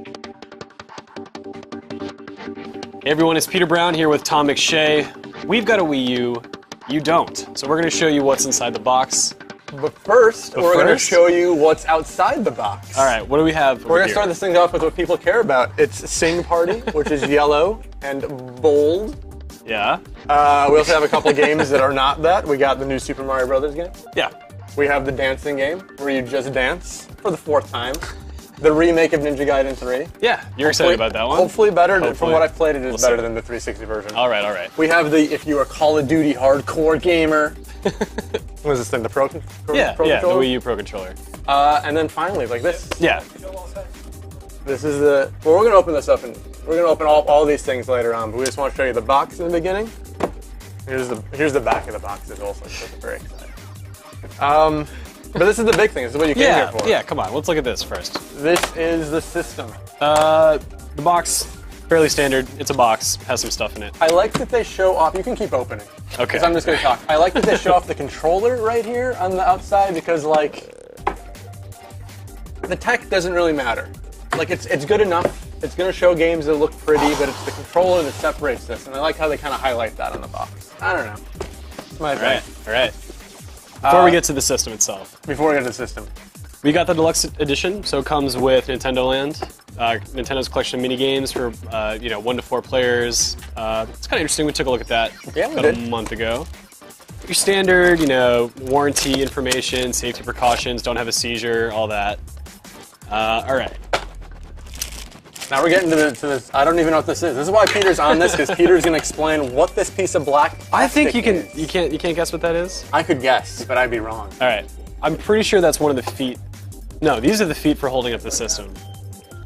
Hey everyone, it's Peter Brown here with Tom McShay. We've got a Wii U, you don't. So we're going to show you what's inside the box. But first, we're going to show you what's outside the box. All right, what do we have? We're going to start this thing off with what people care about. It's Sing Party, which is yellow and bold. Yeah. We also have a couple games that are not that. We got the new Super Mario Brothers game. Yeah. We have the dancing game, where you just dance for the 4th time. The remake of Ninja Gaiden 3. Yeah, you're excited about that one? Hopefully better. From what I've played, it is better than the 360 version. All right, all right. We have the, if you are a Call of Duty hardcore gamer. What is this thing, the Pro Controller? Yeah, the Wii U Pro Controller. And then finally, like this. Yeah. This is the, well, we're going to open this up, and we're going to open all these things later on, but we just want to show you the box in the beginning. Here's the back of the box as well, so it's very exciting. But this is the big thing. This is what you came here for. Yeah, come on. Let's look at this first. This is the system. The box, fairly standard. It's a box. Has some stuff in it. I like that they show off. You can keep opening. Okay. Because I'm just going to talk. I like that they show off the controller right here on the outside because, like, the tech doesn't really matter. Like, it's good enough. It's going to show games that look pretty, but it's the controller that separates this. And I like how they kind of highlight that on the box. I don't know. It's my thing. All right. Before we get to the system itself. Before we get to the system. We got the deluxe edition, so it comes with Nintendo Land, Nintendo's collection of mini games for 1 to 4 players. It's kind of interesting. We took a look at that about a month ago. Your standard, warranty information, safety precautions, don't have a seizure, all that. All right. Now we're getting to this. I don't even know what this is. This is why Peter's on this, because Peter's going to explain what this piece of black plastic I think you can. is. You can't guess what that is. I could guess, but I'd be wrong. All right. I'm pretty sure that's one of the feet. No, these are the feet for holding up the system.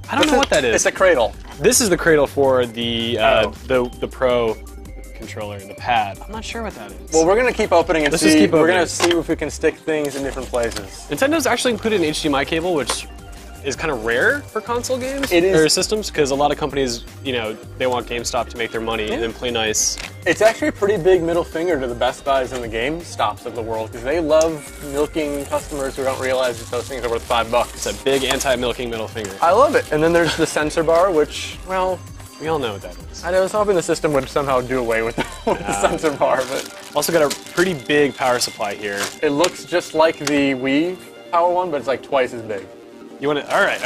I don't know what that is. It's a cradle. This is the cradle for the Pro controller, the pad. I'm not sure what that is. Well, we're going to keep opening and Let's see. just keep we're going opening. to see if we can stick things in different places. Nintendo's actually included an HDMI cable, which is kind of rare for console games or systems, because a lot of companies, they want GameStop to make their money and then play nice. It's actually a pretty big middle finger to the Best Buys and the GameStops of the world, because they love milking customers who don't realize that those things are worth $5. It's a big anti-milking middle finger. I love it. And then there's the sensor bar, which, well, we all know what that is. I was hoping the system would somehow do away with the sensor bar, but also got a pretty big power supply here. It looks just like the Wii Power one, but it's like twice as big. You want to? All right.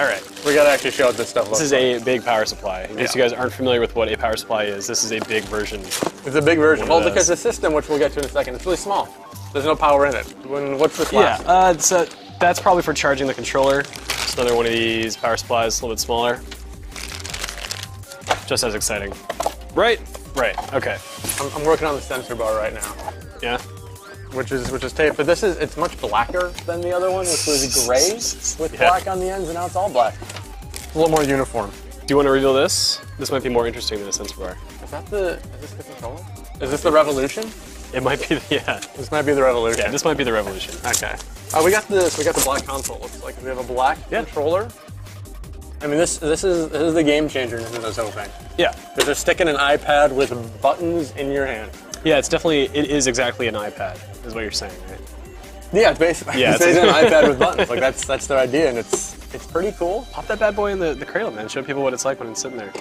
We gotta actually show what this stuff looks like. This is a big power supply. In case you guys aren't familiar with what a power supply is, this is a big version. It's a big version. Well, because the system, which we'll get to in a second, it's really small. There's no power in it. What's the class? Yeah, that's probably for charging the controller. It's another one of these power supplies, a little bit smaller. Just as exciting. Right. Okay. I'm working on the sensor bar right now. Yeah. Which is tape, but it's much blacker than the other one, which was gray with black on the ends, and now it's all black. It's a little more uniform. Do you want to reveal this? This might be more interesting than a sensor bar. Is this the controller? Is this the Revolution? It might be, yeah. This might be the Revolution. Yeah, this might be the Revolution. Okay. We got this. We got the black console. It looks like we have a black controller. I mean, this is the game changer Nintendo's hoping. Yeah. Because they're sticking an iPad with buttons in your hand. Yeah, it is exactly an iPad, is what you're saying, right? Yeah, it's basically an iPad with buttons. Like that's their idea, and it's pretty cool. Pop that bad boy in the cradle, man. Show people what it's like when it's sitting there.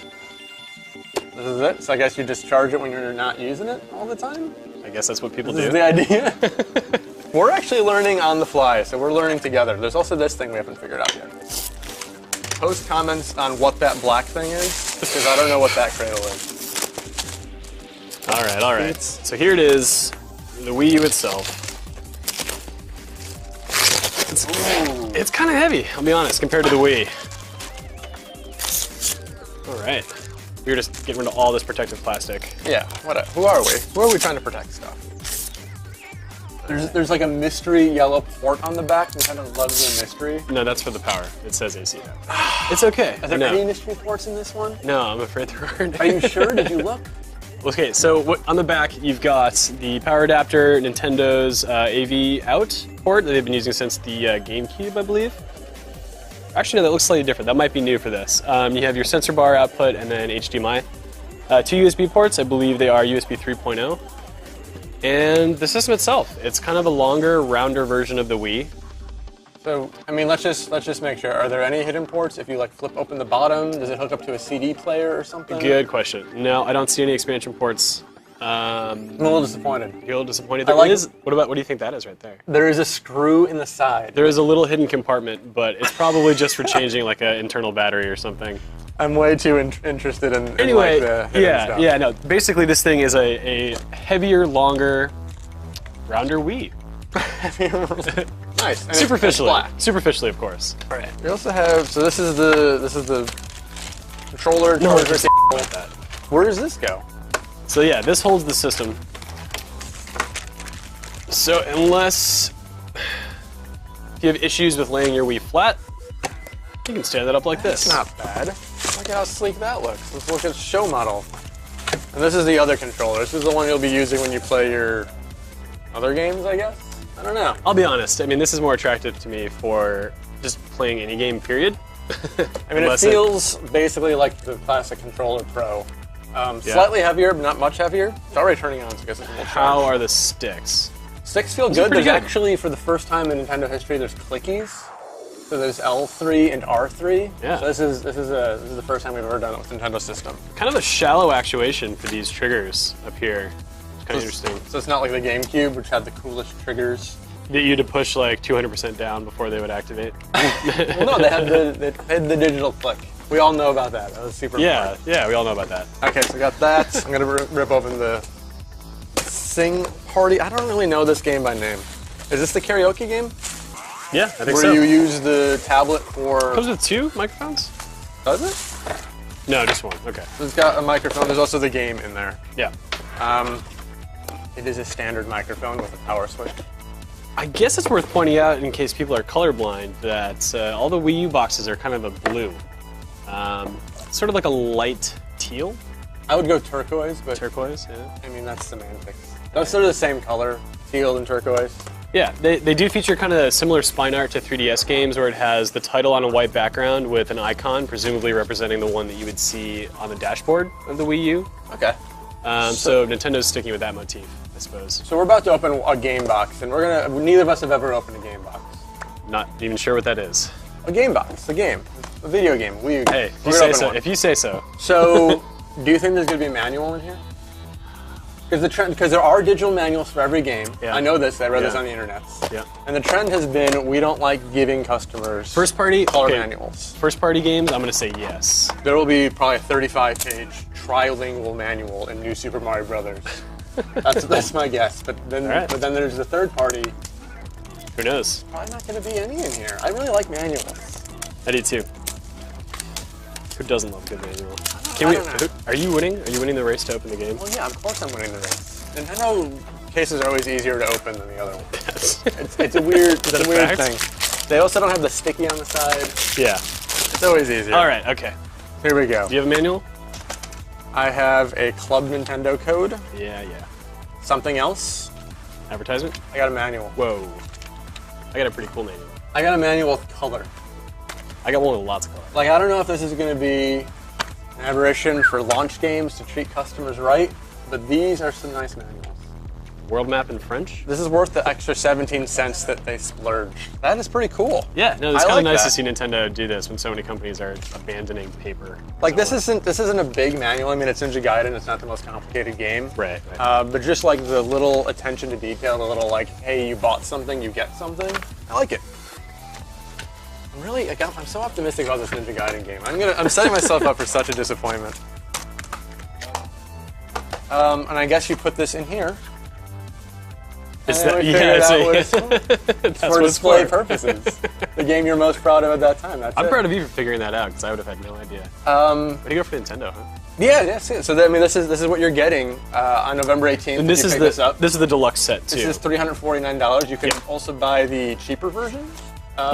This is it. So I guess you just charge it when you're not using it all the time? I guess that's what people do. This is the idea. We're actually learning on the fly, so we're learning together. There's also this thing we haven't figured out yet. Post comments on what that black thing is, because I don't know what that cradle is. All right. So here it is, the Wii U itself. It's kind of heavy, I'll be honest, compared to the Wii. All right. You're just getting rid of all this protective plastic. Yeah, who are we? Who are we trying to protect stuff? There's like a mystery yellow port on the back. Nintendo loves the mystery. No, that's for the power. It says AC now. It's okay. Are there any mystery ports in this one? No, I'm afraid there aren't. Are you sure? Did you look? Okay, so on the back, you've got the power adapter, Nintendo's AV out port that they've been using since the GameCube, I believe. Actually, no, that looks slightly different. That might be new for this. You have your sensor bar output and then HDMI. 2 USB ports, I believe they are USB 3.0. And the system itself, it's kind of a longer, rounder version of the Wii. So, I mean, let's just make sure. Are there any hidden ports? If you like flip open the bottom, does it hook up to a CD player or something? Good question. No, I don't see any expansion ports. I'm a little disappointed. You're a little disappointed. I like- What do you think that is right there? There is a screw in the side. There is a little hidden compartment, but it's probably just for changing like an internal battery or something. I'm way too interested in Anyway, like, the hidden stuff. yeah, no. Basically, this thing is a heavier, longer, rounder Wii. Nice. And Superficially, it's black. superficially, of course. Right. We also have. So this is the controller charger. Like that. Where does this go? So yeah, this holds the system. So unless you have issues with laying your Wii flat, you can stand it up like this. It's not bad. Look at how sleek that looks. Let's look at the show model. And this is the other controller. This is the one you'll be using when you play your other games, I guess? I don't know. I'll be honest. I mean, this is more attractive to me for just playing any game, period. I mean, it feels basically like the classic controller Pro. Slightly heavier, but not much heavier. It's already turning on, so I guess it's a little How are the sticks? Sticks feel good. There's actually, for the first time in Nintendo history, there's clickies. So there's L3 and R3. Yeah. So this is the first time we've ever done it with Nintendo system. Kind of a shallow actuation for these triggers up here. It's kind of interesting. So it's not like the GameCube, which had the coolest triggers. Get you to push like 200% down before they would activate. Well, no, they had the digital click. We all know about that. That was super important. Yeah, we all know about that. Okay, so we got that. I'm gonna rip open the Sing Party. I don't really know this game by name. Is this the karaoke game? Yeah, I think Where so. you use the tablet for... Comes with 2 microphones? Does it? No, just 1. Okay. So it's got a microphone. There's also the game in there. Yeah. It is a standard microphone with a power switch. I guess it's worth pointing out, in case people are colorblind, that all the Wii U boxes are kind of a blue. Sort of like a light teal. I would go turquoise, but... Turquoise, yeah. I mean, that's semantics. Those sort of the same color, teal and turquoise. Yeah, they do feature kind of similar spine art to 3DS games, where it has the title on a white background with an icon, presumably representing the one that you would see on the dashboard of the Wii U. Okay. So Nintendo's sticking with that motif, I suppose. So we're about to open a game box, and neither of us have ever opened a game box. Not even sure what that is. A game box, a game. A video game, Wii U game. Hey, if you say so. If you say so. So, do you think there's going to be a manual in here? Because there are digital manuals for every game. Yeah. I know this. I read this on the internet. Yeah. And the trend has been we don't like giving customers first-party color manuals. First-party games, I'm going to say yes. There will be probably a 35-page trilingual manual in New Super Mario Brothers. That's my guess. But then there's the third-party. Who knows? Probably not going to be any in here. I really like manuals. I do too. Who doesn't love a good manual? Are you winning? Are you winning the race to open the game? Well, yeah, of course I'm winning the race. Nintendo cases are always easier to open than the other ones. It's a weird thing. They also don't have the sticky on the side. Yeah. It's always easier. All right, okay. Here we go. Do you have a manual? I have a Club Nintendo code. Yeah. Something else. Advertisement? I got a manual. Whoa. I got a pretty cool manual. I got a manual with color. I got one with lots of color. Like, I don't know if this is going to be an aberration for launch games to treat customers right, but these are some nice manuals. World map in French? This is worth the extra 17 cents that they splurged. That is pretty cool. Yeah, no, it's kind of nice to see Nintendo do this when so many companies are abandoning paper. Like, this isn't a big manual. I mean, it's Ninja Gaiden. It's not the most complicated game. Right. But just like the little attention to detail, the little like, hey, you bought something, you get something. I like it. I'm so optimistic about this Ninja Gaiden game. I'm setting myself up for such a disappointment. And I guess you put this in here. Is that, for display purposes. The game you're most proud of at that time. I'm proud of you for figuring that out because I would have had no idea. Way to go for Nintendo, huh? Yeah, that's it. So this is what you're getting on November 18th. And this is the deluxe set too. This is $349. You can also buy the cheaper version.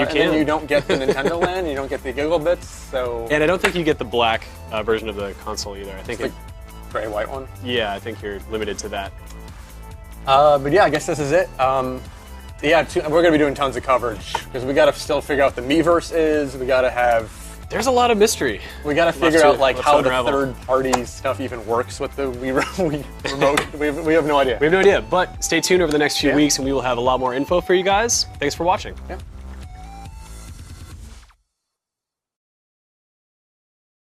You can. And then you don't get the Nintendo Land, you don't get the Giggle Bits, so... And I don't think you get the black version of the console either. I think the gray-white one? Yeah, I think you're limited to that. But yeah, I guess this is it. We're going to be doing tons of coverage, because we got to still figure out what the Miiverse is, we got to have... There's a lot of mystery. We got to figure out like how the third-party stuff even works with the Wii remote. we have no idea. We have no idea, but stay tuned over the next few weeks, and we will have a lot more info for you guys. Thanks for watching. Yeah.